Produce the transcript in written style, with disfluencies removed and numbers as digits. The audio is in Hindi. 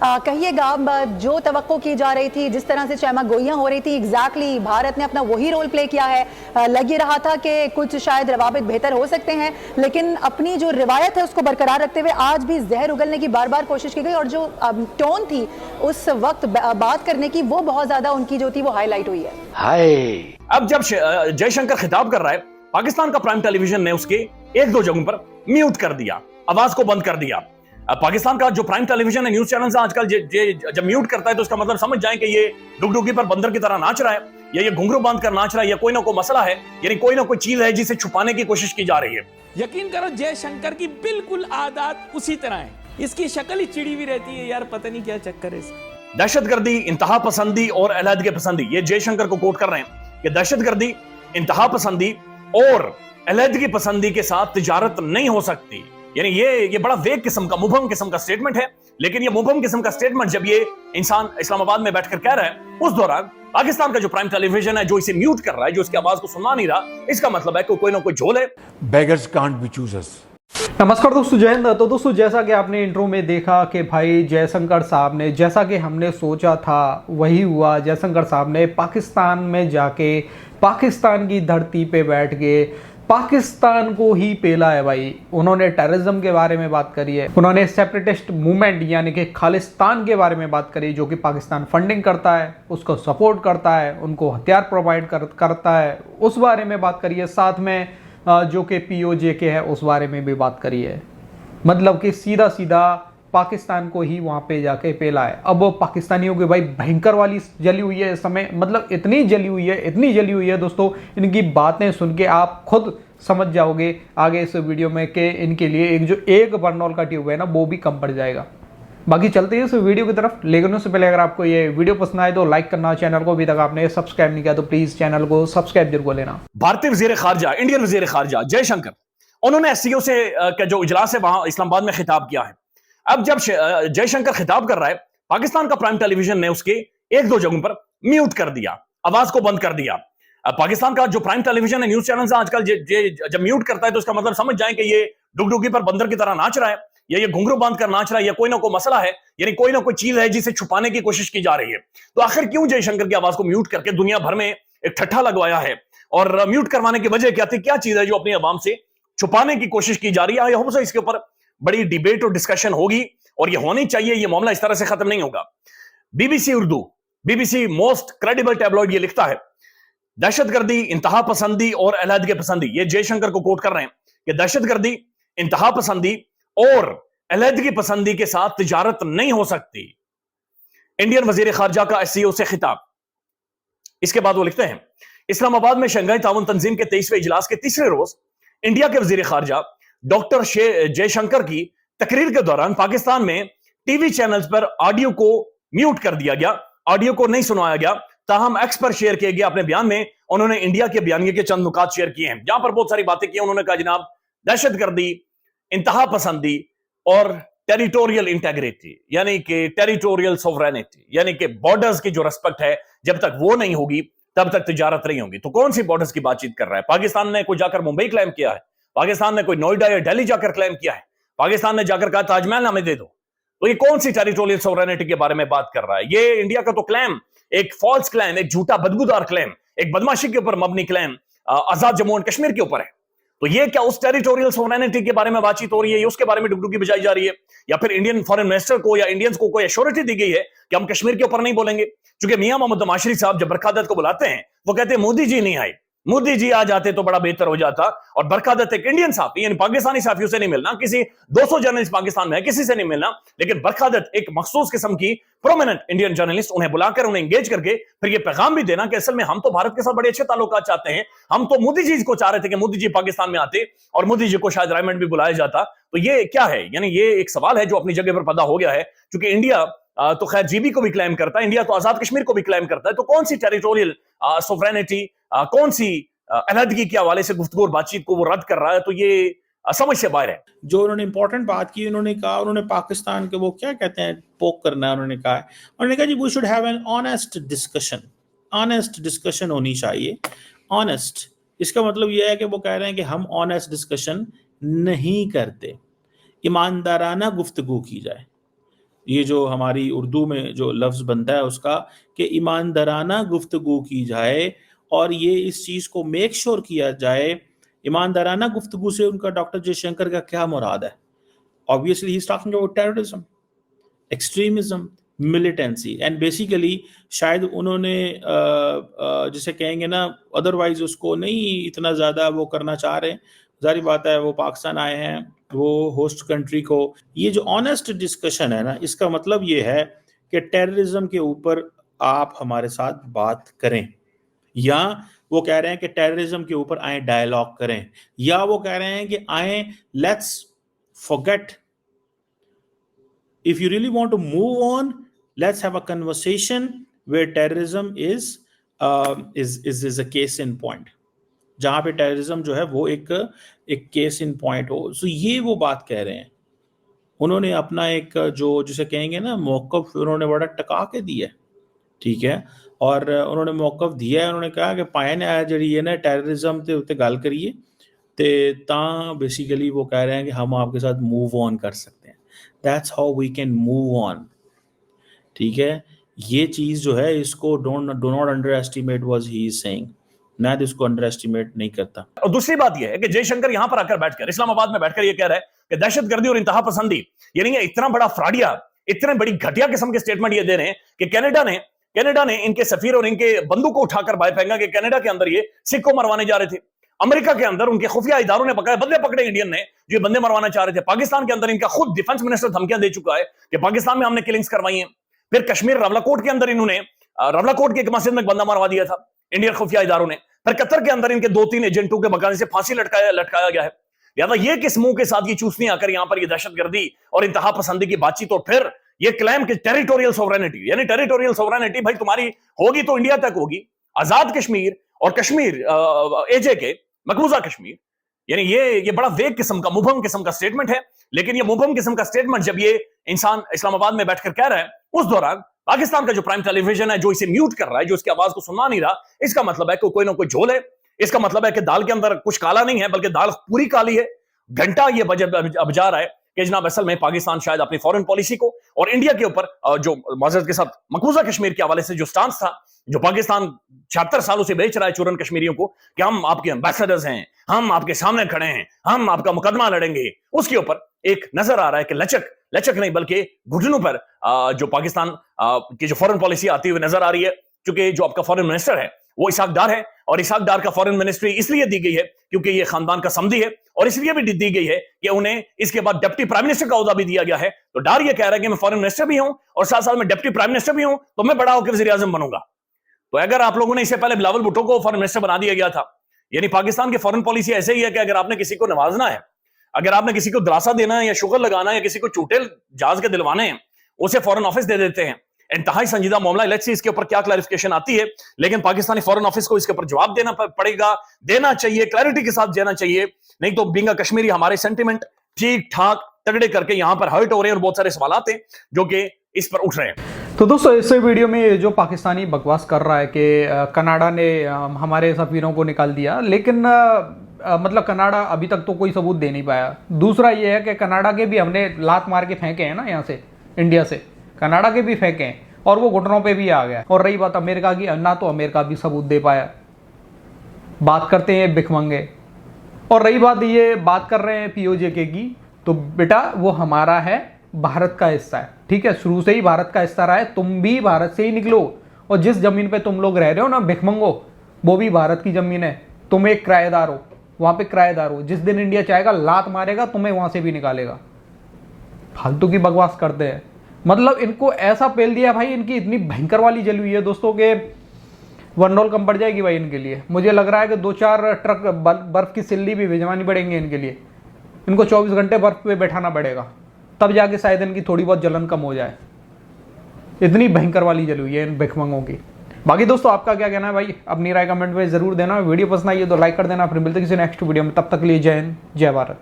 कहिएगा, जो तवक्को की जा रही थी, जिस तरह से चैमा गोइयां हो रही थी, एग्जैक्टली भारत ने अपना वही रोल प्ले किया है। लग ये रहा था कि कुछ शायद रवाबित बेहतर हो सकते हैं, लेकिन अपनी जो रिवायत है उसको बरकरार रखते हुए आज भी जहर उगलने की बार बार कोशिश की गई, और जो टोन थी उस वक्त बात करने की, वो बहुत ज्यादा उनकी जो थी वो हाईलाइट हुई है। अब जब जयशंकर खिताब कर रहा है, पाकिस्तान का प्राइम टेलीविजन ने उसके एक दो जगहों पर म्यूट कर दिया, आवाज को बंद कर दिया। पाकिस्तान का जो प्राइम टेलीविजन है, न्यूज चैनल आजकल जब म्यूट करता है तो उसका मतलब समझ जाए कि ये डुगडुगी पर बंदर की तरह नाच रहा है, या ये घुंघरू बांध कर नाच रहा है, या कोई ना कोई मसला है, यानी कोई ना कोई चीज है जिसे छुपाने की कोशिश की जा रही है। यकीन करो, जयशंकर की बिल्कुल आदत उसी तरह है, इसकी शक्ल ही चिड़ी हुई रहती है यार, पता नहीं क्या चक्कर है इसका। दहशतगर्दी, इंतहा पसंदी और अलहदगी पसंदी, ये जयशंकर को कोट कर रहे हैं कि दहशतगर्दी, इंतहा पसंदी और अलहदगी पसंदी के साथ तिजारत नहीं हो सकती। यानी ये बड़ा वेग किस्म का, मुबहम किस्म का स्टेटमेंट है। लेकिन ये मुबहम किस्म का स्टेटमेंट जब ये इंसान इस्लामाबाद में बैठकर कह रहा है, उस दौरान पाकिस्तान का जो प्राइम टेलीविजन है जो इसे म्यूट कर रहा है, जो इसकी आवाज को सुनवा नहीं रहा, इसका मतलब है कि कोई ना कोई झोल है। Beggars can't be choosers. नमस्कार दोस्तों, जय हिंद। तो दोस्तों, जैसा कि आपने इंट्रो में देखा कि भाई जयशंकर साहब ने, जैसा कि हमने सोचा था वही हुआ। जयशंकर साहब ने पाकिस्तान में जाके पाकिस्तान की धरती पे बैठ के पाकिस्तान को ही पेला है भाई। उन्होंने टेररिज्म के बारे में बात करी है, उन्होंने सेपरेटिस्ट मूवमेंट यानी कि खालिस्तान के बारे में बात करी, जो कि पाकिस्तान फंडिंग करता है, उसको सपोर्ट करता है, उनको हथियार प्रोवाइड करता है, उस बारे में बात करी है। साथ में जो कि POJ के है उस बारे में भी बात करी है। मतलब कि सीधा सीधा पाकिस्तान को ही वहाँ पे जाके पेला है। अब वो पाकिस्तानियों की भाई भयंकर वाली जली हुई है इस समय, मतलब इतनी जली हुई है दोस्तों, इनकी बातें सुन के आप खुद समझ जाओगे आगे इस वीडियो में कि इनके लिए एक बर्नॉल का ट्यूब है ना, वो भी कम पड़ जाएगा। बाकी चलते हैं इस वीडियो की तरफ, लेकिन उससे पहले अगर आपको ये वीडियो पसंद आए तो लाइक करना, चैनल को अभी तक आपने सब्सक्राइब नहीं किया तो प्लीज चैनल को सब्सक्राइब जरूर लेना। भारतीय वजीर खारजा, इंडियन वजीर खारजा जयशंकर, उन्होंने SCO से का जो इजलास है वहां इस्लामाबाद में खिताब किया है। अब जब जयशंकर खिताब कर रहा है, पाकिस्तान का प्राइम टेलीविजन ने उसके एक दो जगहों पर म्यूट कर दिया, आवाज को बंद कर दिया। पाकिस्तान का जो प्राइम टेलीविजन है, न्यूज चैनल आजकल जब म्यूट करता है तो उसका मतलब समझ जाए कि ये डुगडुगी पर बंदर की तरह नाच रहा है, या ये घुंघरू बांध कर नाच रहा है, या कोई ना कोई मसला है, यानी कोई ना कोई चीज है जिसे छुपाने की कोशिश की जा रही है। तो आखिर क्यों जयशंकर की आवाज को म्यूट करके दुनिया भर में एक ठट्ठा लगवाया है, और म्यूट करवाने की वजह क्या थी, क्या चीज है जो अपनी आवाम से छुपाने की कोशिश की जा रही है? हो सकता है इसके ऊपर बड़ी डिबेट और डिस्कशन होगी, और ये होनी चाहिए। ये मामला इस तरह से खत्म नहीं होगा। BBC Urdu, BBC most credible tabloid, ये लिखता है, दहशतगर्दी, इंतहा पसंदी और अलहदगी पसंदी, ये जयशंकर को कोट कर रहे हैं कि दहशतगर्दी, इंतहा पसंदी और अलहदगी पसंदी के साथ तिजारत नहीं हो सकती। इंडियन वजीर खारजा का SCO से खिताब। इसके बाद वो लिखते हैं, इस्लामाबाद में शंघाई ताउन तंजीम के 23वें इजलास के तीसरे रोज इंडिया के वजीर खारजा डॉक्टर जयशंकर की तकरीर के दौरान पाकिस्तान में TV चैनल्स पर ऑडियो को म्यूट कर दिया गया, ऑडियो को नहीं सुनाया गया। ताहम एक्स पर शेयर किए गए अपने बयान में उन्होंने इंडिया के बयानिए के चंद नुकात शेयर किए हैं, जहां पर बहुत सारी बातें की। उन्होंने कहा, जनाब, दहशतगर्दी, इंतहा पसंदी और टेरिटोरियल इंटेग्रिटी, यानी कि टेरिटोरियल सोवरेनिटी, यानी कि बॉर्डर्स की जो रिस्पेक्ट है, जब तक वो नहीं होगी तब तक तिजारत नहीं होगी। तो कौन सी बॉर्डर्स की बातचीत कर रहा है? पाकिस्तान ने कोई जाकर मुंबई क्लेम किया है? पाकिस्तान ने कोई नोएडा या दिल्ली जाकर क्लेम किया है? पाकिस्तान ने जाकर कहा ताजमहल हमें दे दो? तो ये कौन सी टेरिटोरियल सोवरेनिटी के बारे में बात कर रहा है? ये इंडिया का तो क्लेम एक फॉल्स क्लेम, एक झूठा बदबूदार क्लेम, एक बदमाशी के ऊपर मबनी क्लेम आजाद जम्मू एंड कश्मीर के ऊपर है। तो ये क्या उस टेरिटोरियल सोवरेनिटी के बारे में बातचीत हो रही है? उसके बारे में डुगडुगी बजाई जा रही है? या फिर इंडियन फॉरेन मिनिस्टर को या इंडियंस को कोई एश्योरिटी दी गई है कि हम कश्मीर के ऊपर नहीं बोलेंगे? क्योंकि मियां मोहम्मद नवाज साहब जब बरखादत को बुलाते हैं, वो कहते हैं मोदी जी नहीं आए, मोदी जी आ जाते तो बड़ा बेहतर हो जाता। और बरखादत एक इंडियन साहब, यानी पाकिस्तानी साफियों से नहीं मिलना, किसी 200 जर्नलिस्ट पाकिस्तान में है, किसी से नहीं मिलना, लेकिन बरखादत एक मखसूस किस्म की प्रोमिनेंट इंडियन जर्नलिस्ट, उन्हें बुलाकर उन्हें एंगेज करके फिर ये पैगाम भी देना कि असल में हम तो भारत के साथ बड़े अच्छे ताल्लुकात चाहते हैं, हम तो मोदी जी को चाह रहे थे कि मोदी जी पाकिस्तान में आते और मोदी जी को शायद रायमंड भी बुलाया जाता। तो ये क्या है? यानी ये एक सवाल है जो अपनी जगह पर पैदा हो गया है, क्योंकि इंडिया तो खैर GB को भी क्लेम करता है, इंडिया तो आजाद कश्मीर को भी क्लेम करता है। तो कौन सी टेरिटोरियल सोवरेनिटी, कौन सी अलहदगी के हवाले से गुफ्तगू और बातचीत को वो रद्द कर रहा है? तो ये समझ से बाहर है। जो उन्होंने इंपॉर्टेंट बात की, उन्होंने कहा, उन्होंने पाकिस्तान के वो क्या कहते हैं, पोक करना है। उन्होंने कहा जी we should have an honest discussion, honest discussion होनी चाहिए। ऑनेस्ट, इसका मतलब यह है कि वो कह रहे हैं कि हम ऑनेस्ट डिस्कशन नहीं करते, ईमानदाराना गुफ्तगू की जाए। ये जो हमारी उर्दू में जो लफ्ज़ बनता है उसका, कि ईमानदाराना गुफ्तगू की जाए और ये इस चीज़ को मेक श्योर किया जाए। ईमानदाराना गुफ्तगू से उनका डॉक्टर जयशंकर का क्या मुराद है? Obviously he is talking about terrorism, extremism, militancy and basically शायद उन्होंने जिसे कहेंगे ना, अदरवाइज उसको नहीं इतना ज़्यादा वो करना चाह रहे। जारी बात है, वो पाकिस्तान आए हैं, वो होस्ट कंट्री को, ये जो ऑनेस्ट डिस्कशन है ना, इसका मतलब ये है कि टेररिज्म के ऊपर आप हमारे साथ बात करें, या वो कह रहे हैं कि टेररिज्म के ऊपर आए डायलॉग करें, या वो कह रहे हैं कि आए let's forget, if you really want to move on, let's have a conversation where terrorism is a case in point, जहां पे टेररिज्म जो है वो एक केस इन पॉइंट हो। सो ये वो बात कह रहे हैं। उन्होंने अपना एक जो जिसे कहेंगे ना मौक़िफ़, उन्होंने बड़ा टका के दिया, ठीक है, और उन्होंने मौक़िफ़ दिया है। उन्होंने कहा कि पायन है जी है ना टेररिज्म के उत्ते गल करिए ते तां बेसिकली वो कह रहे हैं कि हम आपके साथ मूव ऑन कर सकते हैं। That's how we can move on, ठीक है। ये चीज़ जो है इसको do not underestimate what he is saying, मैं तो इसको अंडर एस्टिमेट नहीं करता। और दूसरी बात यह है कि जयशंकर यहां पर आकर बैठकर इस्लामाबाद में बैठकर यह कह रहा है कि दहशतगर्दी और इंतहा पसंदी, यानी ये इतना बड़ा फ्रॉडिया, इतने बड़ी घटिया किस्म के स्टेटमेंट ये दे रहे हैं कि कनाडा ने इनके सफीर और इनके बंदूक को उठाकर बाहर फेंका कि कनाडा के अंदर ये सिख को मरवाने जा रहे थे। अमेरिका के अंदर उनके खुफिया इदारों ने बदले पकड़े इंडियन ने जो ये बंदे मरवाना चाह रहे थे। पाकिस्तान के अंदर इनका खुद डिफेंस मिनिस्टर धमकियां दे चुका है कि पाकिस्तान में हमने किलिंग्स करवाई हैं। फिर कश्मीर रावलाकोट के अंदर इन्होंने रावलाकोट की एक मस्जिद में बंदा मरवा दिया था इंडियन खुफिया इदारों ने। फिर कतर के अंदर इनके 2-3 एजेंटों के बगाने से फांसी लटकाया गया है। लिहाजा ये किस मुंह के साथ ये चूसनी आकर यहां पर ये दहशतगर्दी और इंतहा पसंदी की बातचीत, और फिर ये क्लेम कि टेरिटोरियल सोवरेनिटी, यानी टेरिटोरियल सोवरेनिटी भाई तुम्हारी होगी तो इंडिया तक होगी, आजाद कश्मीर और कश्मीर एजे के मकबूजा कश्मीर, यानी ये बड़ा वेग किस्म का, मुबहम किस्म का स्टेटमेंट है। लेकिन ये मुबहम किस्म का स्टेटमेंट जब ये इंसान इस्लामाबाद में बैठकर कह रहा है, उस दौरान पाकिस्तान का जो प्राइम टेलीविजन है जो इसे म्यूट कर रहा है, जो इसकी आवाज को सुनना नहीं रहा, इसका मतलब है कि कोई ना कोई झोल है। इसका मतलब है कि दाल के अंदर कुछ काला नहीं है बल्कि दाल पूरी काली है। घंटा ये अब जा रहा है कि जनाब असल में पाकिस्तान शायद अपनी फॉरेन पॉलिसी को और इंडिया के ऊपर जो माजरत के साथ मकबूजा कश्मीर के हवाले से जो स्टांस था, जो पाकिस्तान 76 सालों से बेच रहा है चूरन कश्मीरियों को कि हम आपके एम्बेसडर्स हैं, हम आपके सामने खड़े हैं, हम आपका मुकदमा लड़ेंगे, उसके ऊपर एक नजर आ रहा है कि लचक नहीं बल्कि घुटनों पर जो पाकिस्तान की जो फॉरेन पॉलिसी आती हुई नजर आ रही है। क्योंकि जो आपका फॉरेन मिनिस्टर है वो इसहाक डार है, और इसहाक डार का फॉरेन मिनिस्ट्री इसलिए दी गई है क्योंकि ये खानदान का समधी है, और इसलिए भी दी गई है कि उन्हें इसके बाद डिप्टी प्राइम मिनिस्टर का ओहदा भी दिया गया है। तो डार ये कह रहा है कि मैं फॉरेन मिनिस्टर भी हूं और साथ साथ में डिप्टी प्राइम मिनिस्टर भी हूं, तो मैं बड़ा होकर वज़ीर आज़म बनूंगा। तो अगर आप लोगों ने इससे पहले बिलावल भुट्टो को फॉरेन मिनिस्टर बना दिया गया था, यानी पाकिस्तान की फॉरेन पॉलिसी ऐसे ही है कि अगर आपने किसी को नवाजना है, अगर आपने किसी को दिलासा देना है या शुगर लगाना है या किसी को चूटे जहाज के दिलवाने हैं, उसे फॉरेन ऑफिस दे देते हैं। इंतहाई संजीदा मामला, लेट्स सी इसके ऊपर क्या क्लैरिफिकेशन आती है, लेकिन पाकिस्तानी फॉरेन ऑफिस को इसके ऊपर जवाब देना पड़ेगा, देना चाहिए, क्लैरिटी के साथ देना चाहिए। नहीं तो बिंगा कश्मीरी हमारे सेंटिमेंट ठीक ठाक तगड़े करके यहां पर हर्ट हो रहे हैं और बहुत सारे सवाल आते हैं जो कि इस पर उठ रहे हैं। तो दोस्तों इस वीडियो में जो पाकिस्तानी बकवास कर रहा है कि कनाडा ने हमारे सफीरों को निकाल दिया, लेकिन मतलब कनाडा अभी तक तो कोई सबूत दे नहीं पाया। दूसरा ये है कि कनाडा के भी हमने लात मार के फेंके हैं ना, यहाँ से इंडिया से कनाडा के भी फेंके हैं और वो घुटनों पे भी आ गया। और रही बात अमेरिका की, ना तो अमेरिका भी सबूत दे पाया, बात करते हैं भिखमंगे। और रही बात ये बात कर रहे हैं पीओजेके की, तो बेटा वो हमारा है, भारत का हिस्सा है, ठीक है, शुरू से ही भारत का हिस्सा रहा है। तुम भी भारत से ही निकलो, और जिस जमीन पे तुम लोग रह रहे हो ना भिखमंगो, वो भी भारत की जमीन है। तुम एक किराएदार हो, वहां पे किराएदार हो। जिस दिन इंडिया चाहेगा लात मारेगा, तुम्हें वहां से भी निकालेगा। फालतू की बकवास करते हैं, मतलब इनको ऐसा पेल दिया भाई, इनकी इतनी भयंकर वाली जली हुई है दोस्तों के वनडोल कम पड़ जाएगी भाई इनके लिए। मुझे लग रहा है कि 2-4 ट्रक बर्फ की सिल्ली भी भिजवानी पड़ेंगे इनके लिए। इनको 24 घंटे बर्फ पे बैठाना पड़ेगा, तब जाके शायद इनकी थोड़ी बहुत जलन कम हो जाए। इतनी भयंकर वाली जली हुई है इन भिखमंगों की। बाकी दोस्तों आपका क्या कहना है भाई, अपनी राय कमेंट में जरूर देना। वीडियो पसंद आई है तो लाइक कर देना। फिर मिलते किसी नेक्स्ट वीडियो में, तब तक के लिए जय हिंद, जय भारत।